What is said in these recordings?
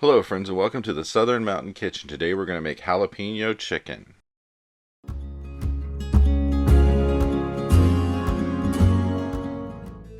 Hello friends and welcome to the Southern Mountain Kitchen. Today we're going to make jalapeno chicken.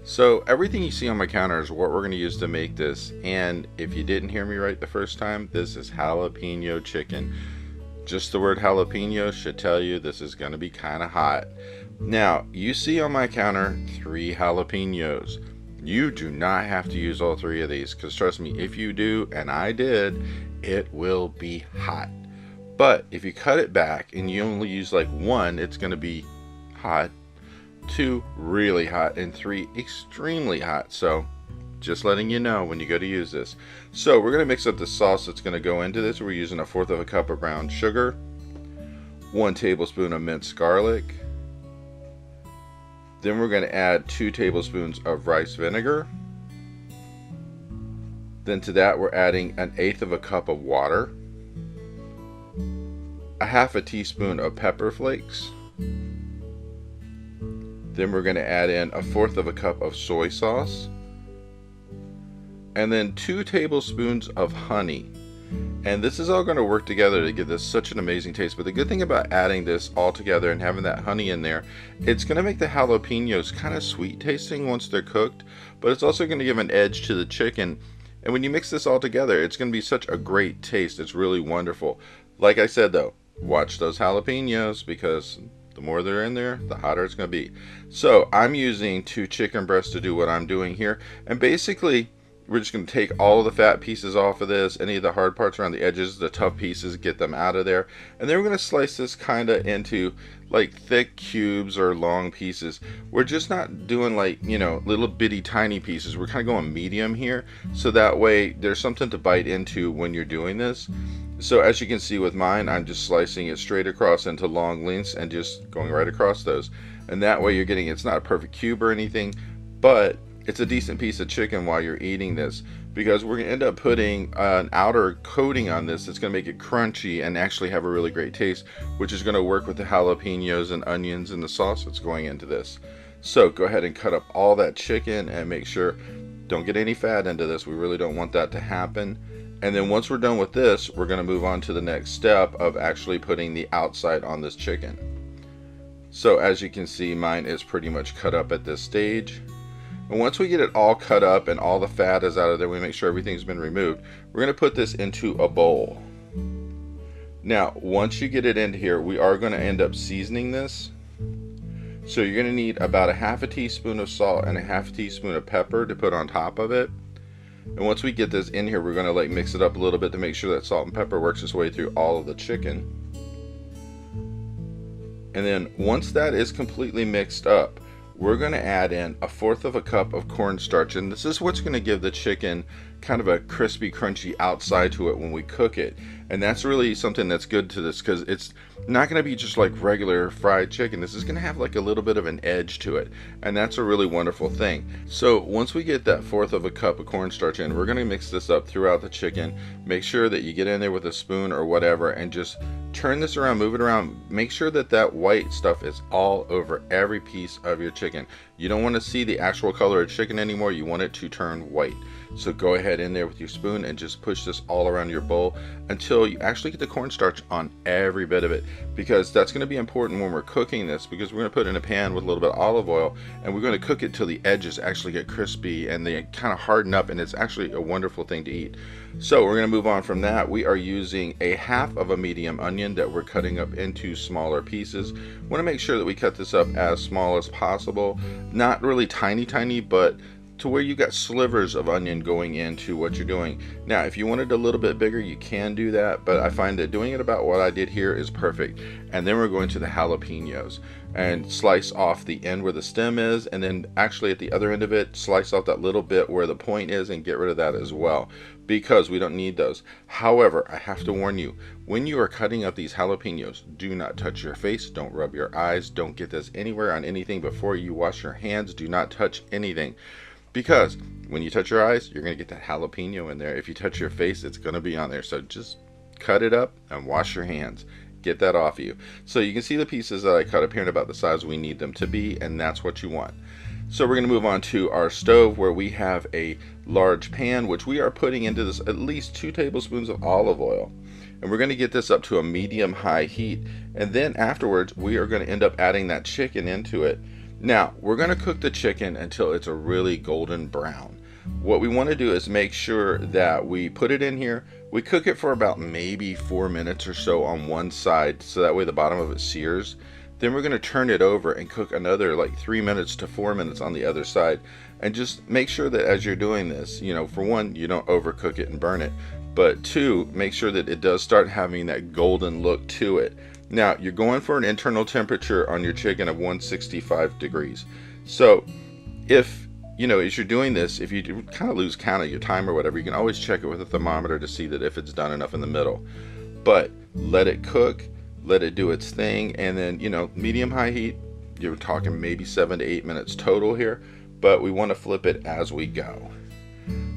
So everything you see on my counter is what we're going to use to make this, and if you didn't hear me right the first time, this is jalapeno chicken. Just the word jalapeno should tell you this is going to be kind of hot. Now you see on my counter 3 jalapenos. You do not have to use all 3 of these, because trust me, if you do, and I did, it will be hot. But if you cut it back and you only use like 1, it's going to be hot, 2 really hot, and 3 extremely hot. So just letting you know when you go to use this. So we're going to mix up the sauce that's going to go into this. We're using 1/4 cup of brown sugar, 1 tablespoon of minced garlic. Then we're going to add 2 tablespoons of rice vinegar. Then to that we're adding 1/8 cup of water, 1/2 teaspoon of pepper flakes. Then we're going to add in 1/4 cup of soy sauce. And then 2 tablespoons of honey. And this is all going to work together to give this such an amazing taste. But the good thing about adding this all together and having that honey in there, it's going to make the jalapenos kind of sweet tasting once they're cooked, but it's also going to give an edge to the chicken. And when you mix this all together, it's going to be such a great taste. It's really wonderful. Like I said though, watch those jalapenos, because the more they're in there, the hotter it's going to be. So I'm using 2 chicken breasts to do what I'm doing here. And basically, we're just going to take all of the fat pieces off of this, any of the hard parts around the edges, the tough pieces, get them out of there. And then we're going to slice this kind of into like thick cubes or long pieces. We're just not doing like, you know, little bitty tiny pieces. We're kind of going medium here, so that way there's something to bite into when you're doing this. So as you can see with mine, I'm just slicing it straight across into long lengths and just going right across those. And that way you're getting, it's not a perfect cube or anything, but it's a decent piece of chicken while you're eating this, because we're going to end up putting an outer coating on this that's going to make it crunchy and actually have a really great taste, which is going to work with the jalapenos and onions and the sauce that's going into this. So go ahead and cut up all that chicken and make sure don't get any fat into this. We really don't want that to happen. And then once we're done with this, we're going to move on to the next step of actually putting the outside on this chicken. So as you can see, mine is pretty much cut up at this stage. And once we get it all cut up and all the fat is out of there, we make sure everything's been removed. We're going to put this into a bowl. Now, once you get it into here, we are going to end up seasoning this. So you're going to need about 1/2 teaspoon of salt and 1/2 teaspoon of pepper to put on top of it. And once we get this in here, we're going to like mix it up a little bit to make sure that salt and pepper works its way through all of the chicken. And then once that is completely mixed up, we're going to add in 1/4 cup of cornstarch, and this is what's going to give the chicken kind of a crispy, crunchy outside to it when we cook it. And that's really something that's good to this, because it's not going to be just like regular fried chicken. This is going to have like a little bit of an edge to it, and that's a really wonderful thing. So once we get that 1/4 cup of cornstarch in, we're going to mix this up throughout the chicken. Make sure that you get in there with a spoon or whatever and just turn this around, move it around. Make sure that that white stuff is all over every piece of your chicken. You don't want to see the actual color of chicken anymore. You want it to turn white. So go ahead in there with your spoon and just push this all around your bowl until you actually get the cornstarch on every bit of it, because that's going to be important when we're cooking this, because we're going to put it in a pan with a little bit of olive oil and we're going to cook it till the edges actually get crispy and they kind of harden up, and it's actually a wonderful thing to eat. So we're going to move on from that. We are using 1/2 of a medium onion that we're cutting up into smaller pieces. We want to make sure that we cut this up as small as possible, not really tiny, but to where you got slivers of onion going into what you're doing. Now, if you wanted a little bit bigger, you can do that, but I find that doing it about what I did here is perfect. And then we're going to the jalapenos and slice off the end where the stem is, and then actually at the other end of it, slice off that little bit where the point is and get rid of that as well, because we don't need those. However, I have to warn you, when you are cutting up these jalapenos, do not touch your face, don't rub your eyes, don't get this anywhere on anything before you wash your hands. Do not touch anything, because when you touch your eyes, you're going to get that jalapeno in there. If you touch your face, it's going to be on there. So just cut it up and wash your hands. Get that off you. So you can see the pieces that I cut up here in about the size we need them to be, and that's what you want. So we're going to move on to our stove, where we have a large pan, which we are putting into this at least 2 tablespoons of olive oil. And we're going to get this up to a medium-high heat. And then afterwards, we are going to end up adding that chicken into it. Now, we're going to cook the chicken until it's a really golden brown. What we want to do is make sure that we put it in here. We cook it for about maybe 4 minutes or so on one side, so that way the bottom of it sears. Then we're going to turn it over and cook another like 3 minutes to 4 minutes on the other side. And just make sure that as you're doing this, for one, you don't overcook it and burn it. But two, make sure that it does start having that golden look to it. Now, you're going for an internal temperature on your chicken of 165 degrees. So if, as you're doing this, if you do kind of lose count of your time or whatever, you can always check it with a thermometer to see that if it's done enough in the middle. But let it cook. Let it do its thing, and then medium-high heat, you're talking maybe 7 to 8 minutes total here, but we want to flip it as we go.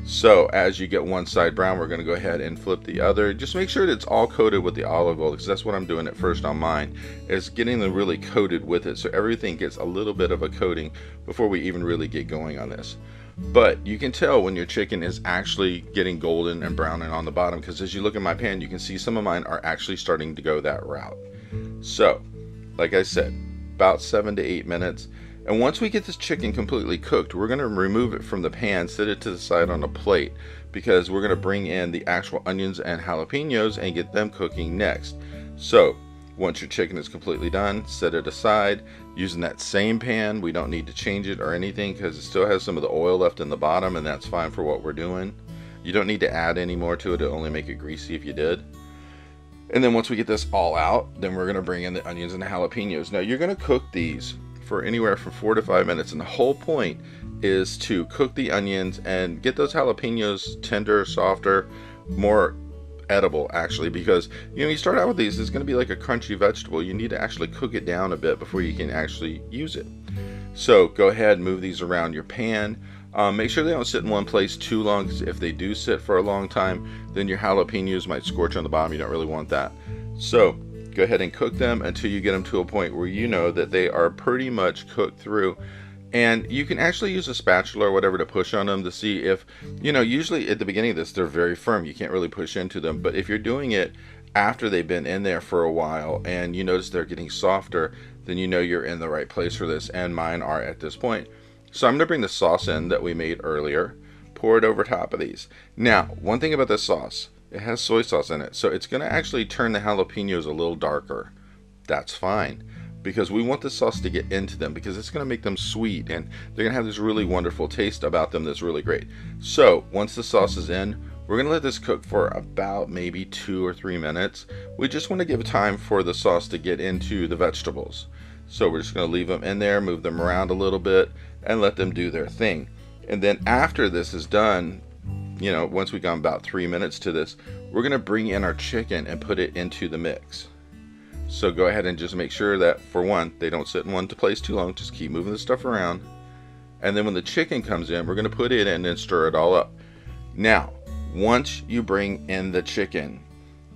So as you get one side brown, we're going to go ahead and flip the other. Just make sure that it's all coated with the olive oil, because that's what I'm doing at first on mine, is getting them really coated with it, so everything gets a little bit of a coating before we even really get going on this. But you can tell when your chicken is actually getting golden and brown and on the bottom, because as you look at my pan, you can see some of mine are actually starting to go that route. So, like I said, about 7 to 8 minutes. And once we get this chicken completely cooked, we're going to remove it from the pan, set it to the side on a plate, because we're going to bring in the actual onions and jalapenos and get them cooking next. So, once your chicken is completely done, set it aside. Using that same pan, we don't need to change it or anything because it still has some of the oil left in the bottom, and that's fine for what we're doing. You don't need to add any more to it. It'll only make it greasy if you did. And then once we get this all out, then we're going to bring in the onions and the jalapenos. Now, you're going to cook these for anywhere from 4 to 5 minutes, and the whole point is to cook the onions and get those jalapenos tender, softer, more edible actually, because you start out with these, it's going to be like a crunchy vegetable. You need to actually cook it down a bit before you can actually use it. So go ahead and move these around your pan. Make sure they don't sit in one place too long, because if they do sit for a long time, then your jalapenos might scorch on the bottom. You don't really want that. So go ahead and cook them until you get them to a point where you know that they are pretty much cooked through. And you can actually use a spatula or whatever to push on them to see if, usually at the beginning of this, they're very firm. You can't really push into them. But if you're doing it after they've been in there for a while and you notice they're getting softer, then you know you're in the right place for this. And mine are at this point. So I'm going to bring the sauce in that we made earlier, pour it over top of these. Now, one thing about this sauce, it has soy sauce in it. So it's going to actually turn the jalapenos a little darker. That's fine, because we want the sauce to get into them, because it's going to make them sweet and they're going to have this really wonderful taste about them that's really great. So once the sauce is in, we're going to let this cook for about maybe 2 or 3 minutes. We just want to give time for the sauce to get into the vegetables. So we're just going to leave them in there, move them around a little bit, and let them do their thing. And then after this is done, once we've gone about 3 minutes to this, we're going to bring in our chicken and put it into the mix. So go ahead and just make sure that, for one, they don't sit in one place too long. Just keep moving the stuff around. And then when the chicken comes in, we're going to put it in and stir it all up. Now, once you bring in the chicken,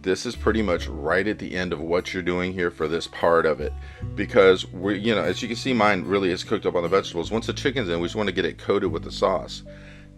this is pretty much right at the end of what you're doing here for this part of it. Because, as you can see, mine really is cooked up on the vegetables. Once the chicken's in, we just want to get it coated with the sauce.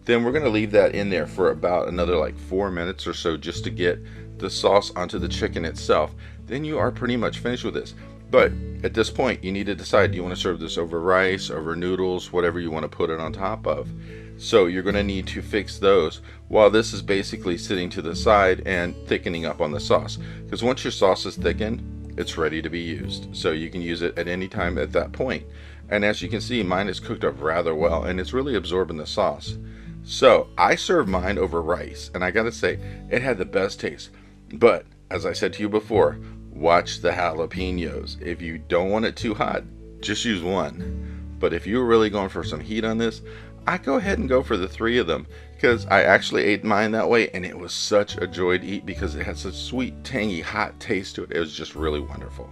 Then we're going to leave that in there for about another like 4 minutes or so, just to get the sauce onto the chicken itself. Then you are pretty much finished with this. But at this point, you need to decide, do you want to serve this over rice, over noodles, whatever you want to put it on top of. So you're going to need to fix those while this is basically sitting to the side and thickening up on the sauce. Because once your sauce is thickened, it's ready to be used. So you can use it at any time at that point. And as you can see, mine is cooked up rather well, and it's really absorbing the sauce. So I serve mine over rice, and I gotta say, it had the best taste. But as I said to you before, watch the jalapenos. If you don't want it too hot, just use one. But if you're really going for some heat on this, I go ahead and go for the 3 of them, because I actually ate mine that way, and it was such a joy to eat because it had such sweet, tangy, hot taste to it. It was just really wonderful.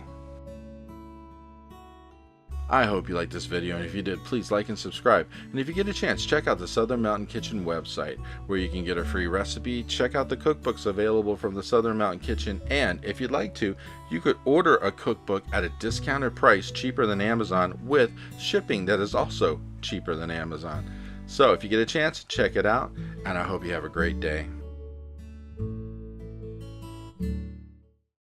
I hope you liked this video, and if you did, please like and subscribe. And if you get a chance, check out the Southern Mountain Kitchen website, where you can get a free recipe, check out the cookbooks available from the Southern Mountain Kitchen, and if you'd like to, you could order a cookbook at a discounted price, cheaper than Amazon, with shipping that is also cheaper than Amazon. So if you get a chance, check it out, and I hope you have a great day.